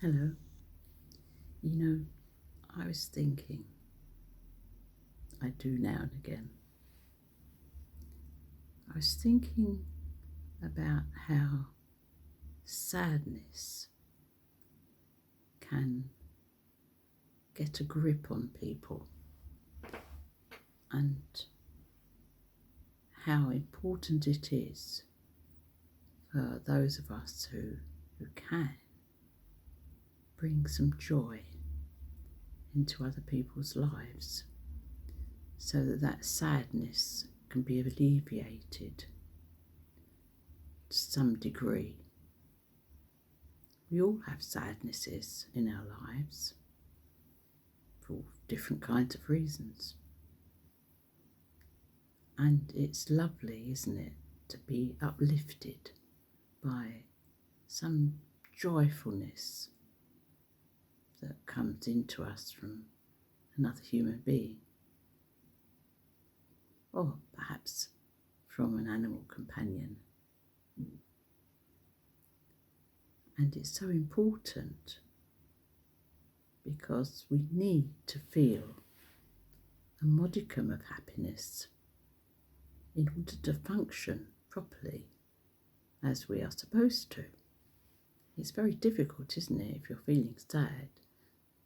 Hello. You know, I was thinking, I do now and again, I was thinking about how sadness can get a grip on people and how important it is for those of us who can bring some joy into other people's lives so that sadness can be alleviated to some degree. We all have sadnesses in our lives for different kinds of reasons. And it's lovely, isn't it, to be uplifted by some joyfulness that comes into us from another human being, or perhaps from an animal companion. And it's so important because we need to feel a modicum of happiness in order to function properly as we are supposed to. It's very difficult, isn't it, if you're feeling sad,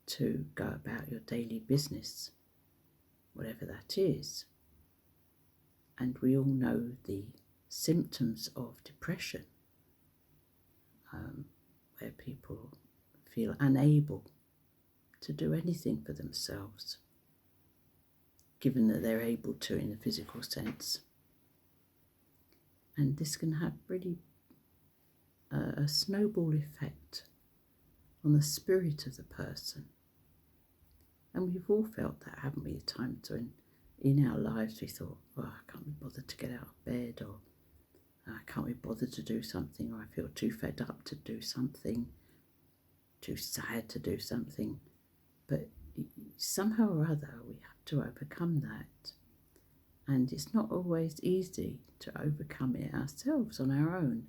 to go about your daily business, whatever that is. And we all know the symptoms of depression, where people feel unable to do anything for themselves, given that they're able to in a physical sense. And this can have really a snowball effect on the spirit of the person. And we've all felt that, haven't we, at times when in our lives we thought, oh, I can't be bothered to get out of bed, or I can't be bothered to do something, or I feel too fed up to do something, too sad to do something. But somehow or other we have to overcome that. And it's not always easy to overcome it ourselves on our own.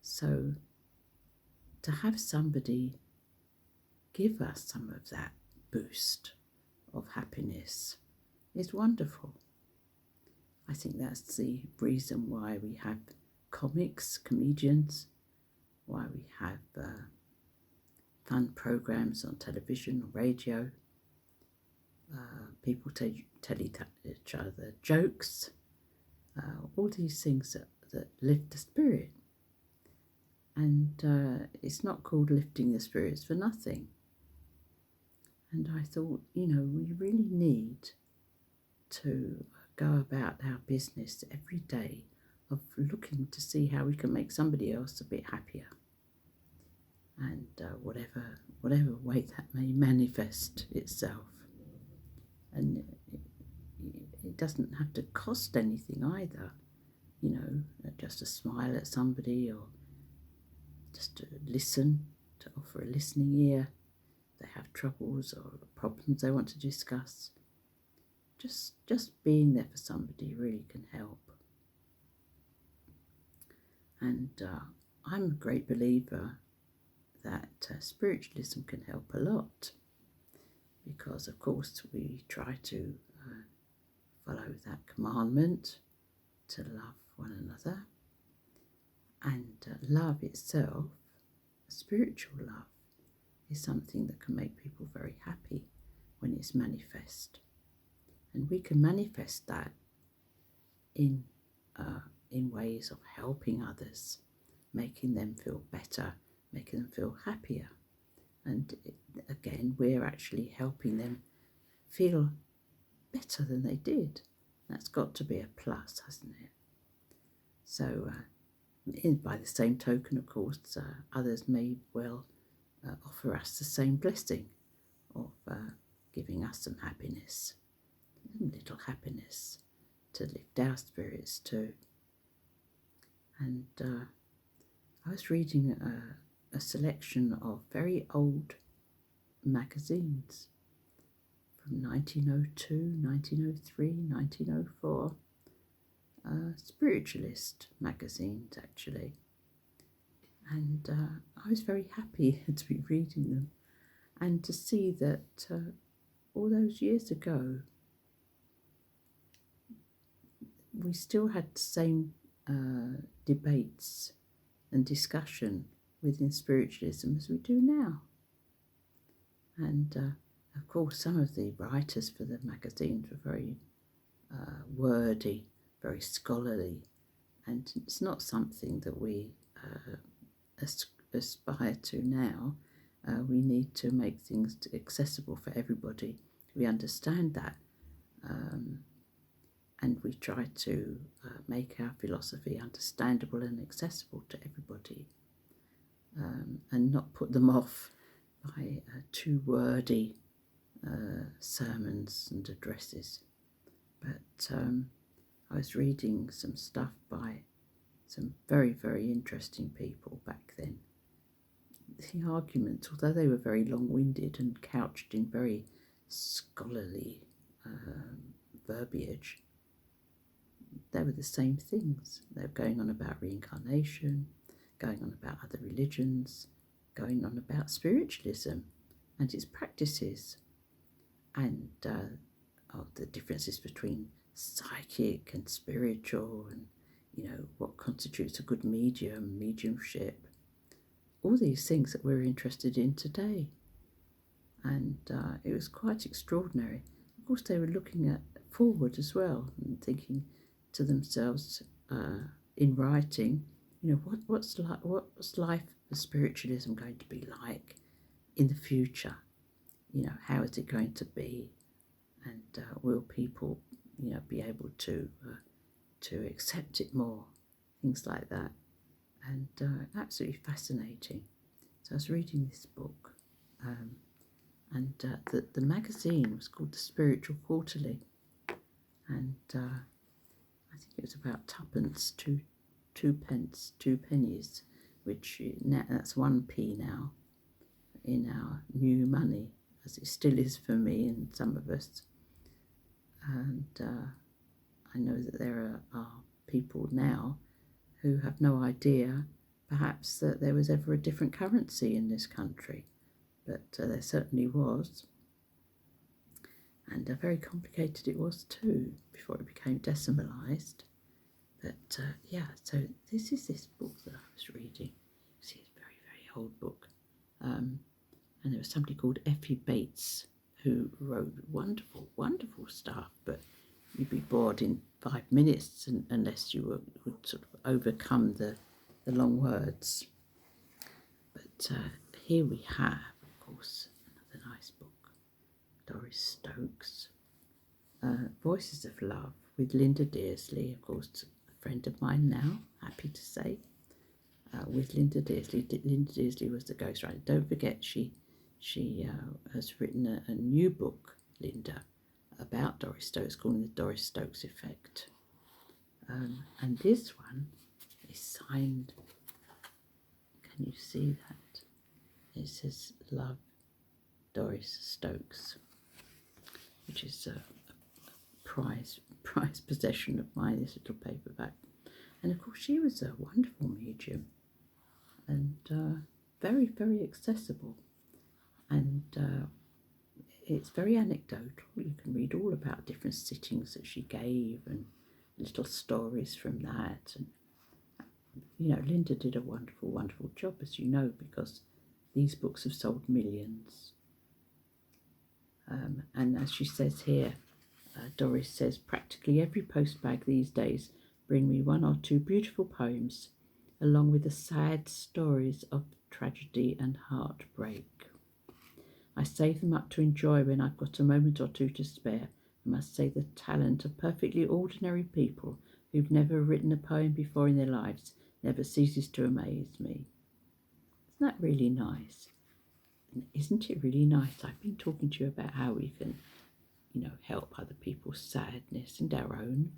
So to have somebody give us some of that boost of happiness is wonderful. I think that's the reason why we have comics, comedians, why we have fun programs on television or radio. People tell each other jokes, all these things that lift the spirit. And it's not called lifting the spirits for nothing. And I thought, we really need to go about our business every day of looking to see how we can make somebody else a bit happier. And whatever way that may manifest itself. And it doesn't have to cost anything either, just a smile at somebody, or just to listen, to offer a listening ear. They have troubles or problems they want to discuss. Just being there for somebody really can help. And I'm a great believer that spiritualism can help a lot, because of course we try to follow that commandment to love one another. And love itself, spiritual love, is something that can make people very happy when it's manifest. And we can manifest that in ways of helping others, making them feel better, making them feel happier. And again, we're actually helping them feel better than they did. That's got to be a plus, hasn't it? So by the same token, of course, others may well offer us the same blessing of giving us some happiness, some little happiness to lift our spirits too. And I was reading a selection of very old magazines from 1902, 1903, 1904, spiritualist magazines actually. And I was very happy to be reading them and to see that all those years ago we still had the same debates and discussion within spiritualism as we do now. And of course, some of the writers for the magazines were very wordy, very scholarly, and it's not something that we aspire to now. We need to make things accessible for everybody. We understand that, and we try to make our philosophy understandable and accessible to everybody, and not put them off by too wordy sermons and addresses. But I was reading some stuff by some very, very interesting people back then. The arguments, although they were very long-winded and couched in very scholarly verbiage, they were the same things. They were going on about reincarnation, going on about other religions, going on about spiritualism and its practices, and the differences between psychic and spiritual, and what constitutes a good mediumship, all these things that we're interested in today. And it was quite extraordinary. Of course, they were looking at forward as well and thinking to themselves in writing, what's life for spiritualism going to be like in the future? How is it going to be? And will people, be able to accept it more? Things like that. And absolutely fascinating. So I was reading this book, and the magazine was called The Spiritual Quarterly, and I think it was about twopence, two pennies, which now that's 1p now in our new money, as it still is for me and some of us. And I know that there are people now who have no idea, perhaps, that there was ever a different currency in this country, but there certainly was, and very complicated it was too before it became decimalised. But so this is this book that I was reading. See, it's a very, very old book, and there was somebody called Effie Bates who wrote wonderful, wonderful stuff, but you'd be bored in 5 minutes unless you would sort of overcome the long words. But here we have, of course, another nice book, Doris Stokes, Voices of Love, with Linda Dearsley, of course, a friend of mine now, happy to say, with Linda Dearsley. Linda Dearsley was the ghostwriter. Don't forget, she has written a new book, Linda, about Doris Stokes, calling the Doris Stokes Effect. And this one is signed, can you see that? It says Love, Doris Stokes, which is a prized possession of mine, this little paperback. And of course she was a wonderful medium, and very, very accessible, and it's very anecdotal. You can read all about different sittings that she gave and little stories from that. And Linda did a wonderful, wonderful job, as you know, because these books have sold millions. And as she says here, Doris says, practically every postbag these days bring me 1 or 2 beautiful poems, along with the sad stories of tragedy and heartbreak. I save them up to enjoy when I've got a moment or two to spare. I must say the talent of perfectly ordinary people who've never written a poem before in their lives never ceases to amaze me. Isn't that really nice? And isn't it really nice? I've been talking to you about how we can, help other people's sadness and our own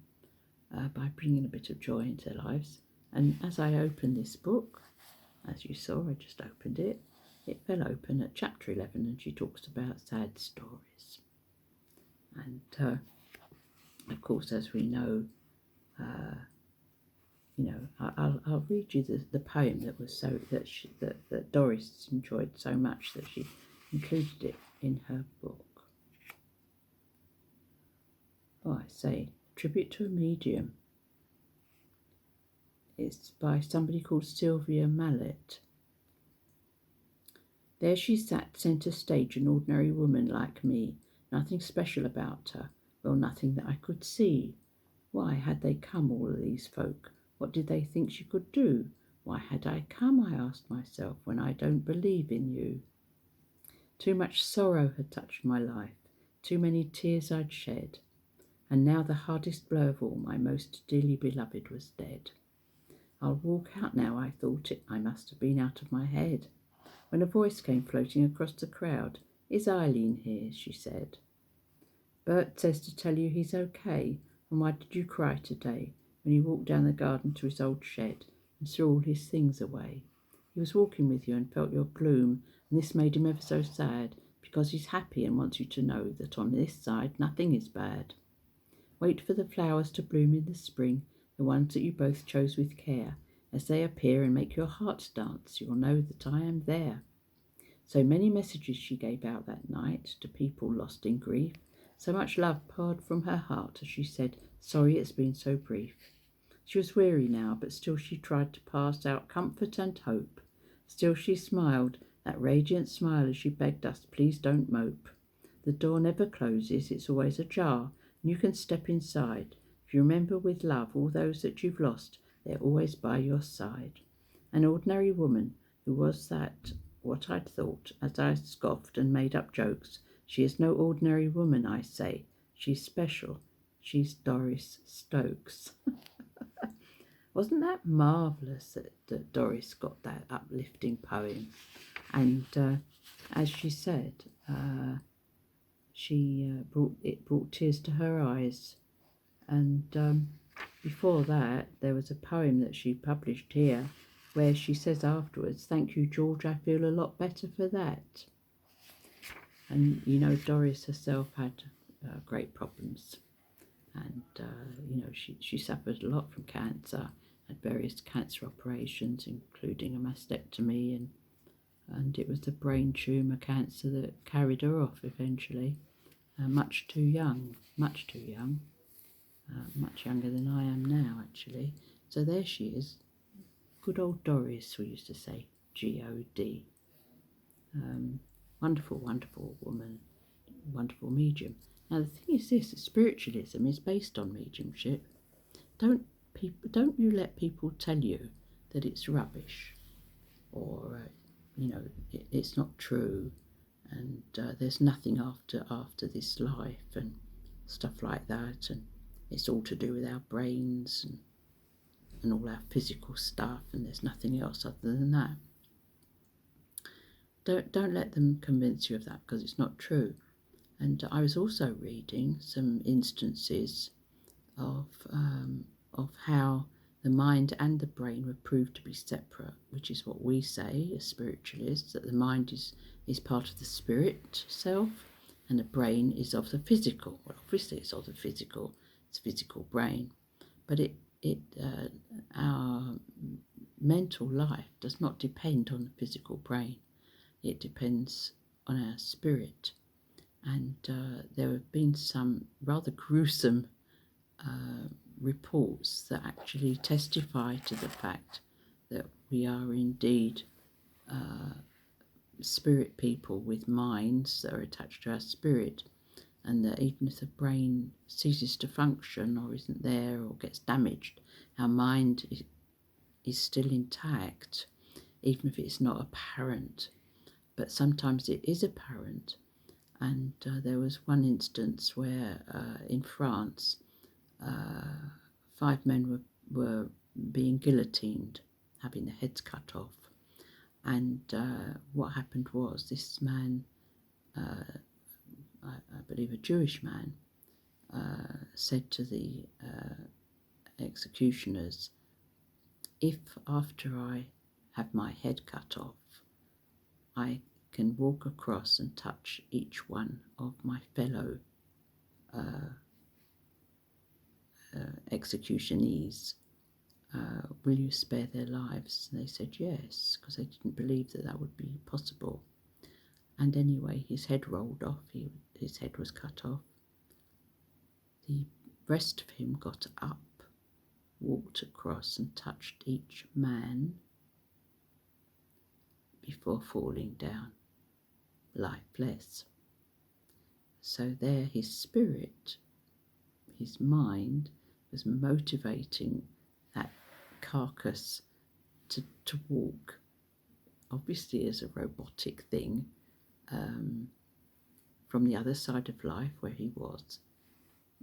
by bringing a bit of joy into their lives. And as I opened this book, as you saw, I just opened it. It fell open at chapter 11, and she talks about sad stories. And of course, as we know, I'll read you the poem that was that Doris enjoyed so much that she included it in her book. Oh, I say, Tribute to a Medium. It's by somebody called Sylvia Mallet. There she sat, centre stage, an ordinary woman like me. Nothing special about her. Well, nothing that I could see. Why had they come, all of these folk? What did they think she could do? Why had I come, I asked myself, when I don't believe in you? Too much sorrow had touched my life. Too many tears I'd shed. And now the hardest blow of all, my most dearly beloved, was dead. I'll walk out now, I thought it. I must have been out of my head. When a voice came floating across the crowd. Is Eileen here? She said. Bert says to tell you he's okay. And why did you cry today? When he walked down the garden to his old shed and threw all his things away. He was walking with you and felt your gloom, and this made him ever so sad, because he's happy and wants you to know that on this side nothing is bad. Wait for the flowers to bloom in the spring, the ones that you both chose with care. As they appear and make your heart dance, you'll know that I am there. So many messages she gave out that night to people lost in grief. So much love poured from her heart as she said, sorry it's been so brief. She was weary now, but still she tried to pass out comfort and hope. Still she smiled, that radiant smile, as she begged us, please don't mope. The door never closes, it's always ajar, and you can step inside. If you remember with love all those that you've lost, they're always by your side. An ordinary woman, who was that what I'd thought, as I scoffed and made up jokes. She is no ordinary woman, I say. She's special. She's Doris Stokes. Wasn't that marvellous that Doris got that uplifting poem? And as she said, she brought tears to her eyes. And before that, there was a poem that she published here where she says afterwards, thank you, George, I feel a lot better for that. And, Doris herself had great problems. And, she suffered a lot from cancer, had various cancer operations, including a mastectomy, and it was the brain tumour cancer that carried her off eventually, much too young, much younger than I am now, actually. So there she is, good old Doris, we used to say, G-O-D. Wonderful, wonderful woman, wonderful medium. Now the thing is this, spiritualism is based on mediumship. Don't you let people tell you that it's rubbish, or it's not true, and there's nothing after this life and stuff like that, and it's all to do with our brains and all our physical stuff, and there's nothing else other than that. Don't let them convince you of that, because it's not true. And I was also reading some instances of how the mind and the brain were proved to be separate, which is what we say as spiritualists, that the mind is part of the spirit self and the brain is of the physical. Well, obviously it's of the physical, it's physical brain, but our mental life does not depend on the physical brain. It depends on our spirit. And there have been some rather gruesome reports that actually testify to the fact that we are indeed spirit people with minds that are attached to our spirit, and that even if the brain ceases to function or isn't there or gets damaged, our mind is still intact, even if it's not apparent. But sometimes it is apparent. And there was one instance where in France, 5 men were being guillotined, having their heads cut off. And what happened was this man, I believe a Jewish man, said to the executioners, if after I have my head cut off, I can walk across and touch each one of my fellow executionees, will you spare their lives? And they said yes, because they didn't believe that that would be possible. And anyway, his head rolled off, his head was cut off. The rest of him got up, walked across and touched each man before falling down, lifeless. So there his spirit, his mind, was motivating that carcass to walk, obviously as a robotic thing, from the other side of life where he was,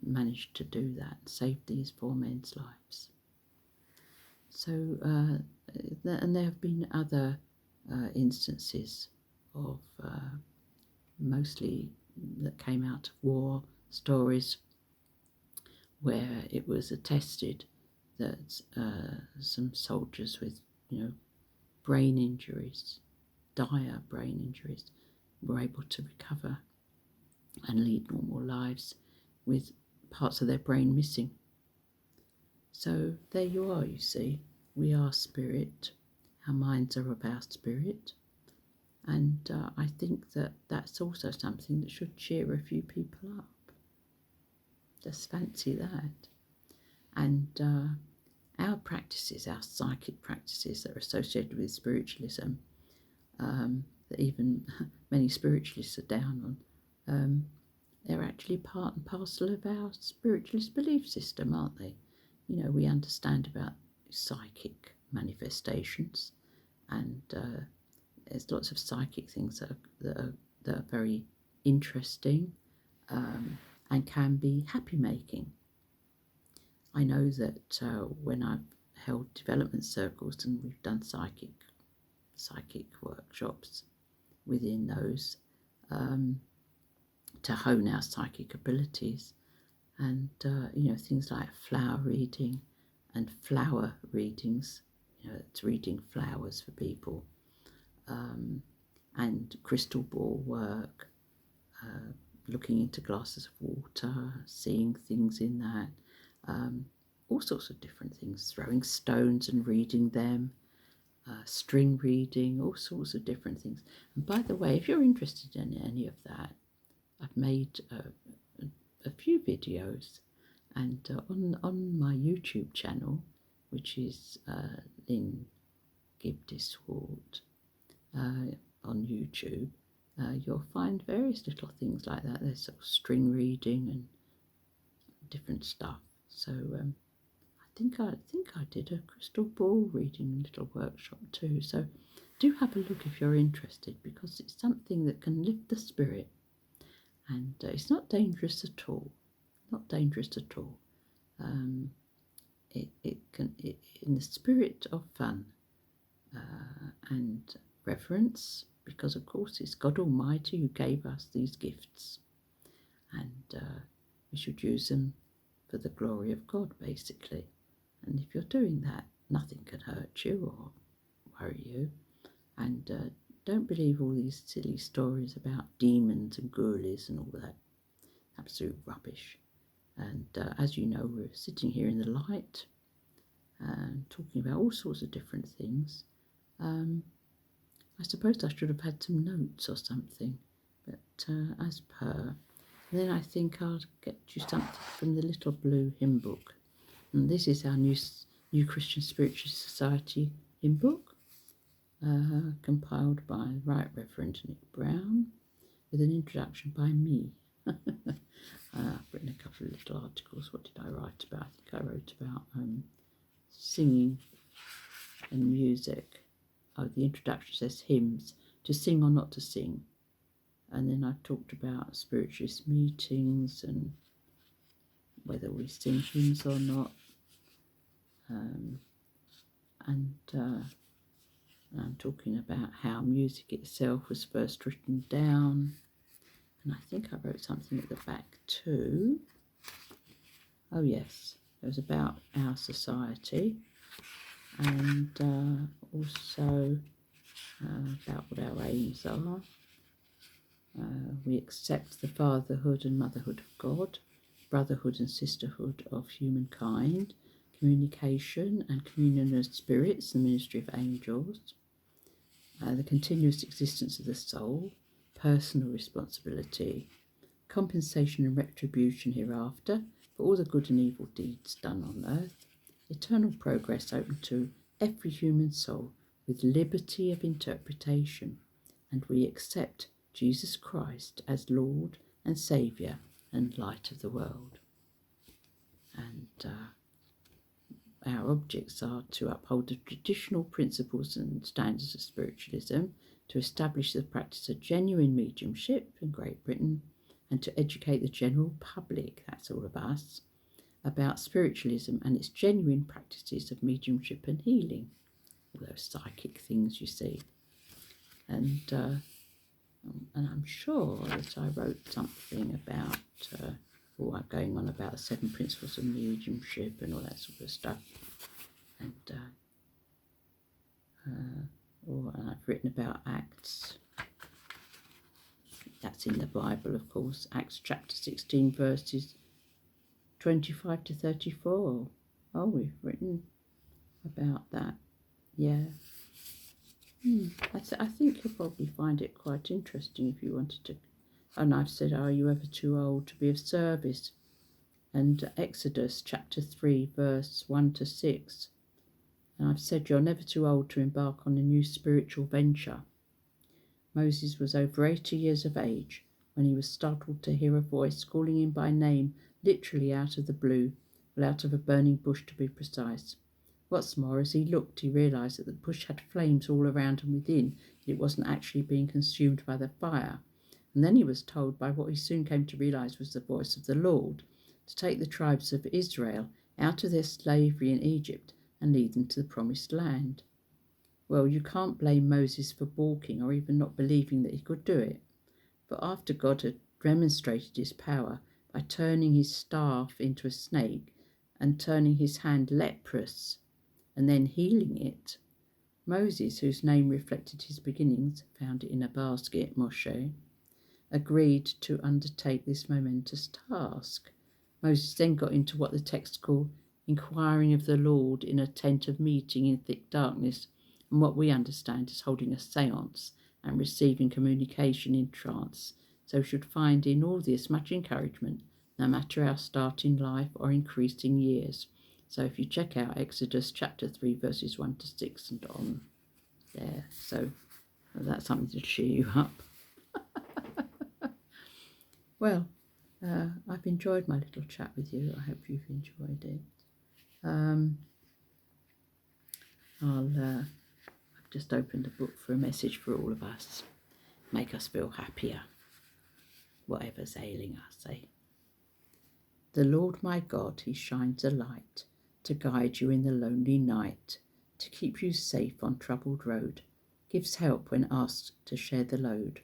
managed to do that, saved these 4 men's lives. So, and there have been other instances of mostly that came out of war stories where it was attested that some soldiers with, brain injuries, dire brain injuries, were able to recover and lead normal lives with parts of their brain missing. So there you are, you see. We are spirit. Our minds are of our spirit. And I think that that's also something that should cheer a few people up. Just fancy that. And our practices, our psychic practices that are associated with spiritualism, that even many spiritualists are down on, they're actually part and parcel of our spiritualist belief system, aren't they? We understand about psychic manifestations, and there's lots of psychic things that are very interesting and can be happy-making. I know that when I've held development circles and we've done psychic workshops within those, to hone our psychic abilities, and things like flower reading and flower readings, it's reading flowers for people, and crystal ball work, looking into glasses of water, seeing things in that, all sorts of different things, throwing stones and reading them, string reading, all sorts of different things. And by the way, if you're interested in any of that, I've made a few videos, and on my YouTube channel, which is Lyn Gibb-de on YouTube, you'll find various little things like that. There's sort of string reading and different stuff. So I think I did a crystal ball reading little workshop too. So do have a look if you're interested, because it's something that can lift the spirit, and it's not dangerous at all. Not dangerous at all. It can, in the spirit of fun and reverence, because of course it's God Almighty who gave us these gifts, and we should use them for the glory of God, basically. And if you're doing that, nothing can hurt you or worry you. And don't believe all these silly stories about demons and ghoulies and all that. Absolute rubbish. And as you know, we're sitting here in the light and talking about all sorts of different things. I suppose I should have had some notes or something, but as per, then I think I'll get you something from the Little Blue Hymn Book. And this is our New Christian Spiritualist Society hymn book, compiled by Right Reverend Nick Brown, with an introduction by me. I've written a couple of little articles. What did I write about? I think I wrote about singing and music. Oh, the introduction says hymns, to sing or not to sing. And then I talked about spiritualist meetings and whether we sing hymns or not. And I'm talking about how music itself was first written down. And I think I wrote something at the back too. Oh yes, it was about our society, and also about what our aims are. We accept the fatherhood and motherhood of God, brotherhood and sisterhood of humankind, communication and communion of spirits, the ministry of angels, the continuous existence of the soul, personal responsibility, compensation and retribution hereafter for all the good and evil deeds done on earth, eternal progress open to every human soul with liberty of interpretation, and we accept Jesus Christ as Lord and Saviour and light of the world. And our objects are to uphold the traditional principles and standards of spiritualism, to establish the practice of genuine mediumship in Great Britain, and to educate the general public, that's all of us, about spiritualism and its genuine practices of mediumship and healing, all those psychic things you see. And I'm sure that I wrote something about, I'm going on about the 7 principles of mediumship and all that sort of stuff. And and I've written about Acts. That's in the Bible, of course. Acts chapter 16, verses 25 to 34. Oh, we've written about that. Yeah. I think you'll probably find it quite interesting if you wanted to. And I've said, are you ever too old to be of service? And Exodus chapter 3, verse 1 to 6. And I've said, you're never too old to embark on a new spiritual venture. Moses was over 80 years of age when he was startled to hear a voice calling him by name, literally out of the blue, well, out of a burning bush to be precise. What's more, as he looked, he realised that the bush had flames all around and within, it wasn't actually being consumed by the fire. And then he was told by what he soon came to realise was the voice of the Lord, to take the tribes of Israel out of their slavery in Egypt and lead them to the promised land. Well, you can't blame Moses for balking or even not believing that he could do it. But after God had demonstrated his power by turning his staff into a snake and turning his hand leprous and then healing it, Moses, whose name reflected his beginnings, found it in a basket, Moshe, agreed to undertake this momentous task. Moses then got into what the text called inquiring of the Lord in a tent of meeting in thick darkness, and what we understand as holding a séance and receiving communication in trance. So we should find in all this much encouragement, no matter our start in life or increasing years. So if you check out Exodus chapter 3, verses 1 to 6 and on there. So that's something to cheer you up. Well, I've enjoyed my little chat with you. I hope you've enjoyed it. I've just opened a book for a message for all of us. Make us feel happier, whatever's ailing us, eh? The Lord my God, he shines a light to guide you in the lonely night, to keep you safe on troubled road, gives help when asked to share the load.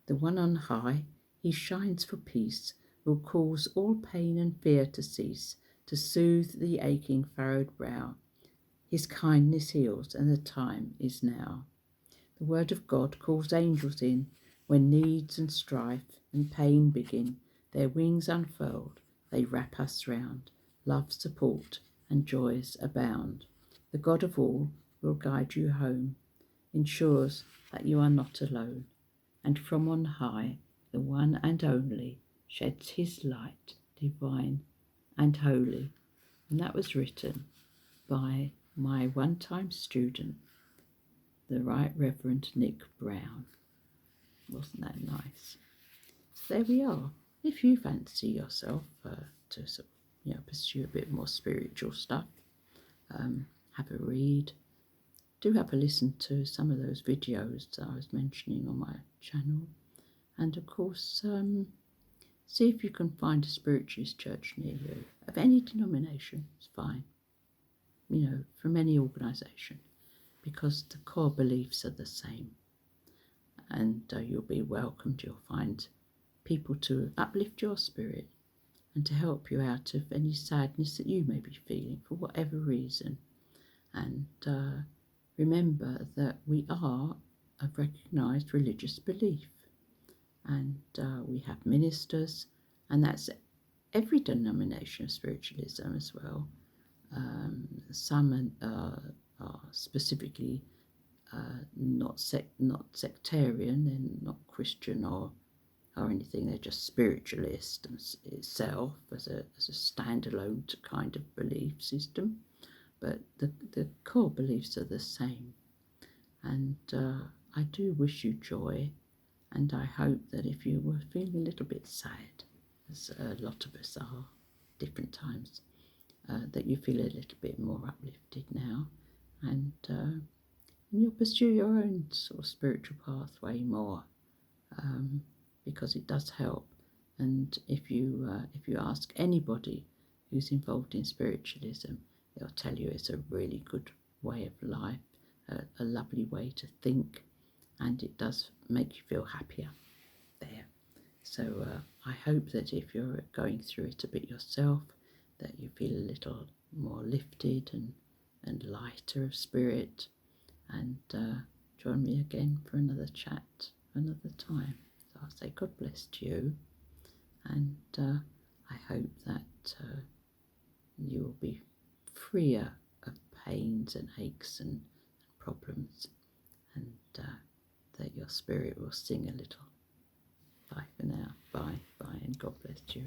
The one on high, he shines for peace, will cause all pain and fear to cease, to soothe the aching furrowed brow. His kindness heals, and the time is now. The word of God calls angels in, when needs and strife and pain begin, their wings unfurled, they wrap us round, love support and joys abound. The God of all will guide you home, ensures that you are not alone, and from on high, the one and only, sheds his light divine and holy. And that was written by my one-time student, the Right Reverend Nick Brown. Wasn't that nice? So there we are. If you fancy yourself to sort of, pursue a bit more spiritual stuff, have a read. Do have a listen to some of those videos that I was mentioning on my channel. And of course, see if you can find a spiritualist church near you, of any denomination, it's fine, from any organisation, because the core beliefs are the same. And you'll be welcomed, you'll find people to uplift your spirit and to help you out of any sadness that you may be feeling for whatever reason. And remember that we are a recognised religious belief. And we have ministers, and that's every denomination of spiritualism as well. Some are specifically not sectarian, they're not Christian or anything, they're just spiritualist itself as a standalone kind of belief system, but the core beliefs are the same. And I do wish you joy, and I hope that if you were feeling a little bit sad, as a lot of us are different times, that you feel a little bit more uplifted now, and you'll pursue your own sort of spiritual pathway more, because it does help. And if you ask anybody who's involved in spiritualism, they'll tell you it's a really good way of life, a lovely way to think, and it does make you feel happier there. So I hope that if you're going through it a bit yourself, that you feel a little more lifted and lighter of spirit, and join me again for another chat another time. So I'll say God bless to you, and I hope that you will be freer of pains and aches and problems, and that your spirit will sing a little. Bye for now. Bye, and God bless you.